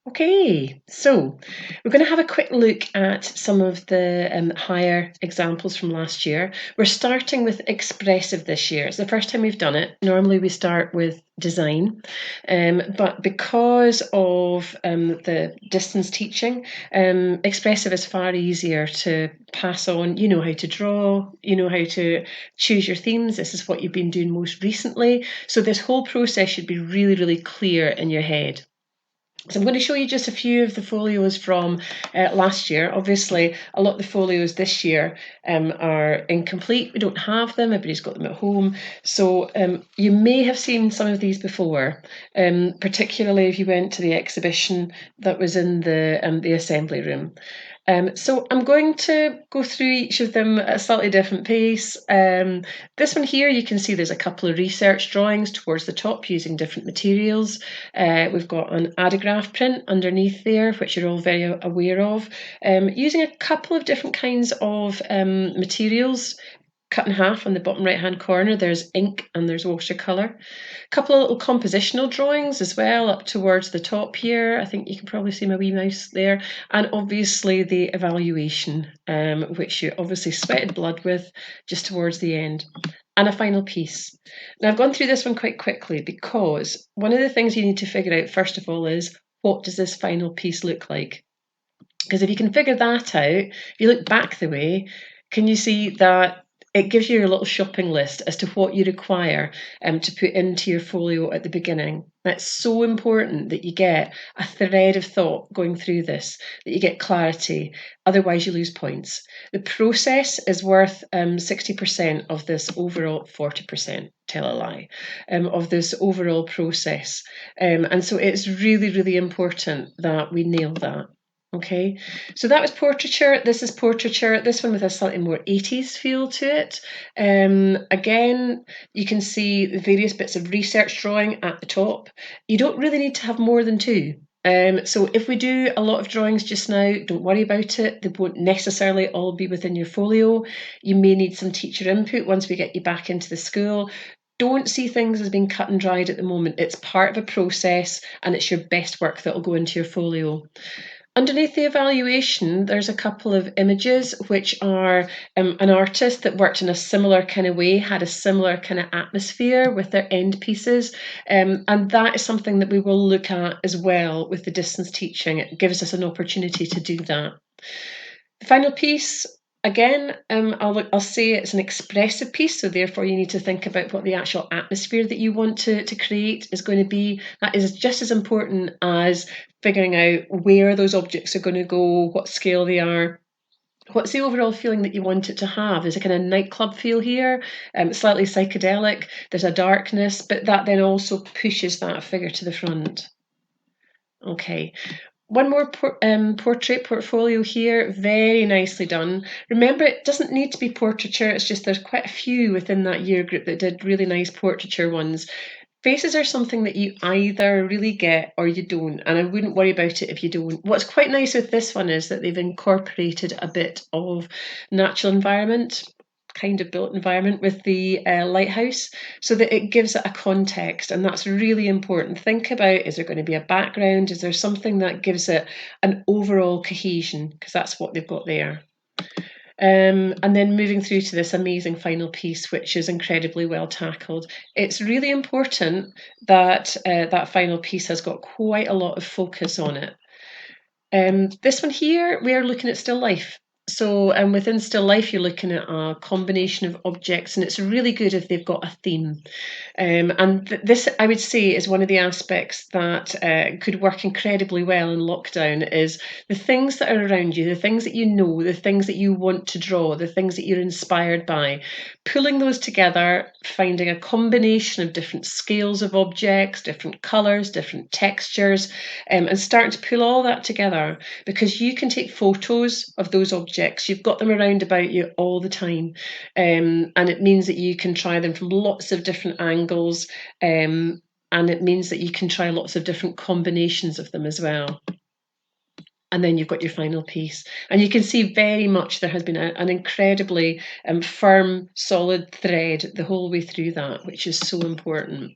Okay, so we're going to have a quick look at some of the higher examples from last year. We're starting with Expressive this year. It's the first time we've done it. Normally we start with design, but because of the distance teaching, Expressive is far easier to pass on. You know how to draw, you know how to choose your themes. This is what you've been doing most recently. So this whole process should be really, really clear in your head. So I'm going to show you just a few of the folios from last year. Obviously, a lot of the folios this year are incomplete. We don't have them. Everybody's got them at home. So you may have seen some of these before, particularly if you went to the exhibition that was in the assembly room. So I'm going to go through each of them at a slightly different pace. This one here, you can see there's a couple of research drawings towards the top using different materials. We've got an adigraph print underneath there, which you're all very aware of, using a couple of different kinds of materials. Cut in half on the bottom right hand corner, there's ink and there's watercolour. A couple of little compositional drawings as well up towards the top here. I think you can probably see my wee mouse there. And obviously the evaluation, which you obviously sweated blood with just towards the end. And a final piece. Now I've gone through this one quite quickly because one of the things you need to figure out first of all is, what does this final piece look like? Because if you can figure that out, if you look back the way, can you see that it gives you a little shopping list as to what you require to put into your folio at the beginning. That's so important that you get a thread of thought going through this, that you get clarity, otherwise you lose points. The process is worth 60% of this overall, 40%, tell a lie, of this overall process. And so it's really, really important that we nail that. Okay, so that was portraiture. This is portraiture. This one with a slightly more 80s feel to it. Again, you can see the various bits of research drawing at the top. You don't really need to have more than two. So if we do a lot of drawings just now, don't worry about it. They won't necessarily all be within your folio. You may need some teacher input once we get you back into the school. Don't see things as being cut and dried at the moment. It's part of a process and it's your best work that will go into your folio. Underneath the evaluation, there's a couple of images which are an artist that worked in a similar kind of way, had a similar kind of atmosphere with their end pieces. And that is something that we will look at as well with the distance teaching. It gives us an opportunity to do that. The final piece, again, I'll say it's an expressive piece, so therefore you need to think about what the actual atmosphere that you want to create is going to be. That is just as important as figuring out where those objects are going to go, what scale they are. What's the overall feeling that you want it to have? There's a kind of nightclub feel here, slightly psychedelic. There's a darkness, but that then also pushes that figure to the front. Okay, one more portrait portfolio here, very nicely done. Remember, it doesn't need to be portraiture, it's just there's quite a few within that year group that did really nice portraiture ones. Faces are something that you either really get or you don't, and I wouldn't worry about it if you don't. What's quite nice with this one is that they've incorporated a bit of natural environment, kind of built environment with the lighthouse, so that it gives it a context, and that's really important. Think about, is there going to be a background? Is there something that gives it an overall cohesion? Because that's what they've got there. And then moving through to this amazing final piece, which is incredibly well tackled. It's really important that that final piece has got quite a lot of focus on it. This one here, we are looking at still life. So within still life, you're looking at a combination of objects, and it's really good if they've got a theme. And this, I would say, is one of the aspects that could work incredibly well in lockdown, is the things that are around you, the things that you know, the things that you want to draw, the things that you're inspired by, pulling those together, finding a combination of different scales of objects, different colours, different textures, and starting to pull all that together, because you can take photos of those objects. You've got them around about you all the time, and it means that you can try them from lots of different angles, and it means that you can try lots of different combinations of them as well. And then you've got your final piece, and you can see very much there has been an incredibly firm, solid thread the whole way through that, which is so important.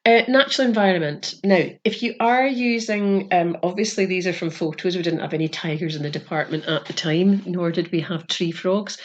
Natural environment. Now, if you are using, obviously these are from photos. We didn't have any tigers in the department at the time, nor did we have tree frogs.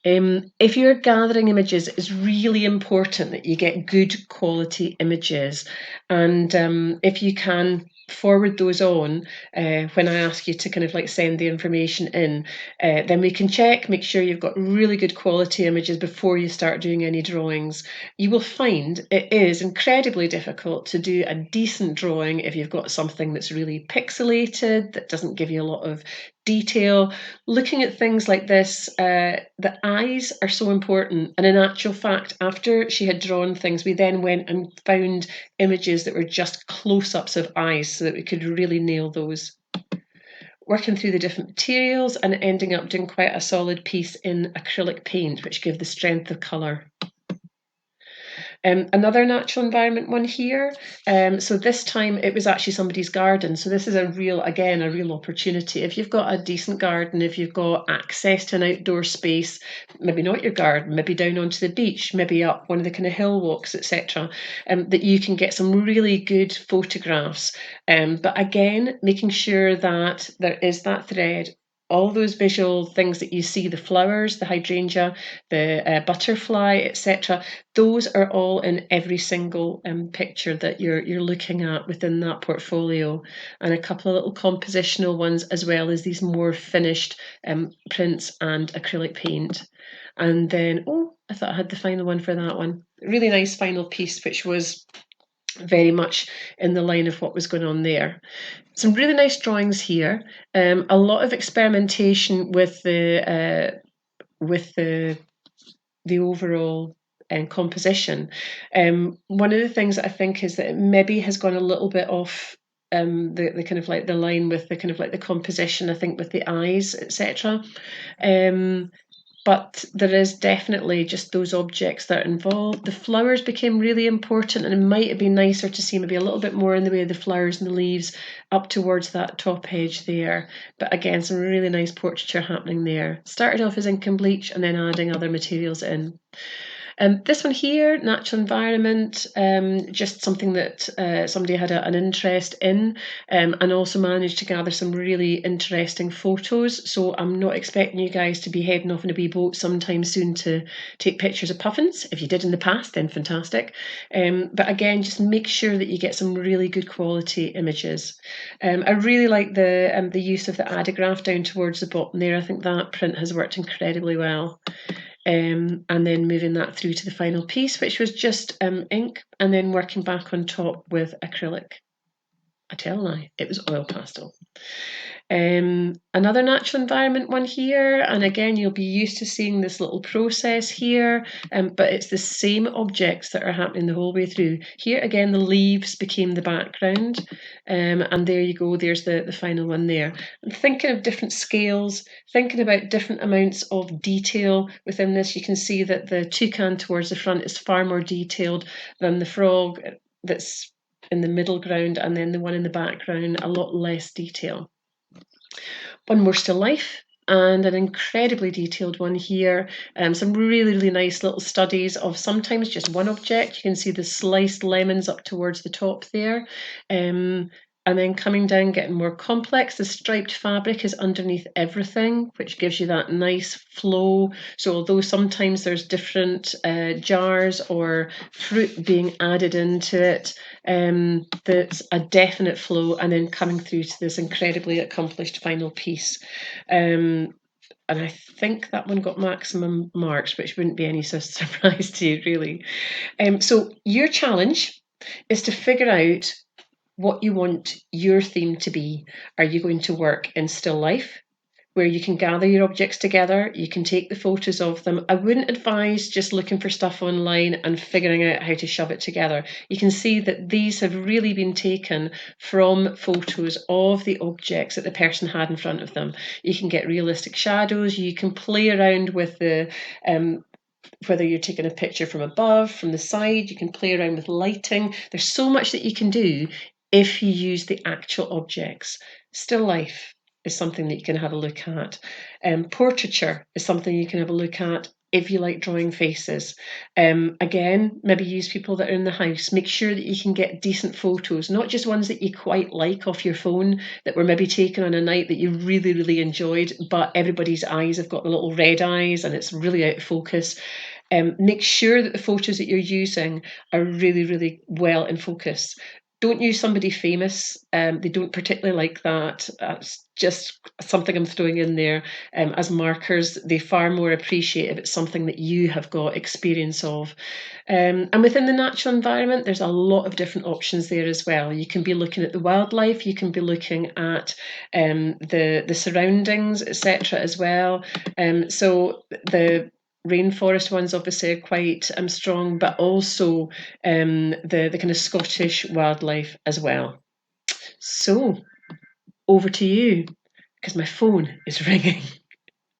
If you're gathering images, it's really important that you get good quality images. And if you can forward those on when I ask you to kind of like send the information in, then we can check, make sure you've got really good quality images before you start doing any drawings. You will find it is incredibly difficult to do a decent drawing if you've got something that's really pixelated, that doesn't give you a lot of detail. Looking at things like this, the eyes are so important. And in actual fact, after she had drawn things, we then went and found images that were just close-ups of eyes so that we could really nail those. Working through the different materials and ending up doing quite a solid piece in acrylic paint, which give the strength of colour. Another natural environment one here. So this time it was actually somebody's garden. So this is a real opportunity. If you've got a decent garden, if you've got access to an outdoor space, maybe not your garden, maybe down onto the beach, maybe up one of the kind of hill walks, etc., that you can get some really good photographs. But again, making sure that there is that thread, all those visual things that you see, the flowers, the hydrangea, the butterfly, etc., those are all in every single picture that you're looking at within that portfolio, and a couple of little compositional ones, as well as these more finished prints and acrylic paint. And then, I thought I had the final one for that one. Really nice final piece, which was very much in the line of what was going on there. Some really nice drawings here. A lot of experimentation with the overall composition. One of the things that I think is that it maybe has gone a little bit off the kind of like the line with the kind of like the composition, I think, with the eyes, etc. But there is definitely just those objects that are involved. The flowers became really important, and it might have been nicer to see maybe a little bit more in the way of the flowers and the leaves up towards that top edge there. But again, some really nice portraiture happening there. Started off as ink and bleach and then adding other materials in. This one here, natural environment, just something that somebody had an interest in, and also managed to gather some really interesting photos. So I'm not expecting you guys to be heading off in a wee boat sometime soon to take pictures of puffins. If you did in the past, then fantastic. But again, just make sure that you get some really good quality images. I really like the use of the adigraph down towards the bottom there. I think that print has worked incredibly well. And then moving that through to the final piece, which was just ink, and then working back on top with acrylic. I tell a lie, it was oil pastel. Another natural environment one here, and again you'll be used to seeing this little process here, but it's the same objects that are happening the whole way through. Here again the leaves became the background, and there you go, there's the final one there. And thinking of different scales, thinking about different amounts of detail within this, you can see that the toucan towards the front is far more detailed than the frog that's in the middle ground, and then the one in the background, a lot less detail. One more still life, and an incredibly detailed one here. Some really, really nice little studies of sometimes just one object. You can see the sliced lemons up towards the top there. And then coming down, getting more complex, the striped fabric is underneath everything, which gives you that nice flow. So although sometimes there's different jars or fruit being added into it, there's a definite flow, and then coming through to this incredibly accomplished final piece. And I think that one got maximum marks, which wouldn't be any surprise to you, really. So your challenge is to figure out what you want your theme to be. Are you going to work in still life, where you can gather your objects together, you can take the photos of them? I wouldn't advise just looking for stuff online and figuring out how to shove it together. You can see that these have really been taken from photos of the objects that the person had in front of them. You can get realistic shadows, you can play around with the whether you're taking a picture from above, from the side, you can play around with lighting. There's so much that you can do if you use the actual objects. Still life is something that you can have a look at. Portraiture is something you can have a look at if you like drawing faces. Again, maybe use people that are in the house. Make sure that you can get decent photos, not just ones that you quite like off your phone that were maybe taken on a night that you really, really enjoyed, but everybody's eyes have got the little red eyes and it's really out of focus. Make sure that the photos that you're using are really, really well in focus. Don't use somebody famous. They don't particularly like that. That's just something I'm throwing in there as markers. They far more appreciate if it's something that you have got experience of. And within the natural environment, there's a lot of different options there as well. You can be looking at the wildlife, you can be looking at the surroundings, etc. as well. So the rainforest ones obviously are quite strong, but also the kind of Scottish wildlife as well. So over to you, because my phone is ringing.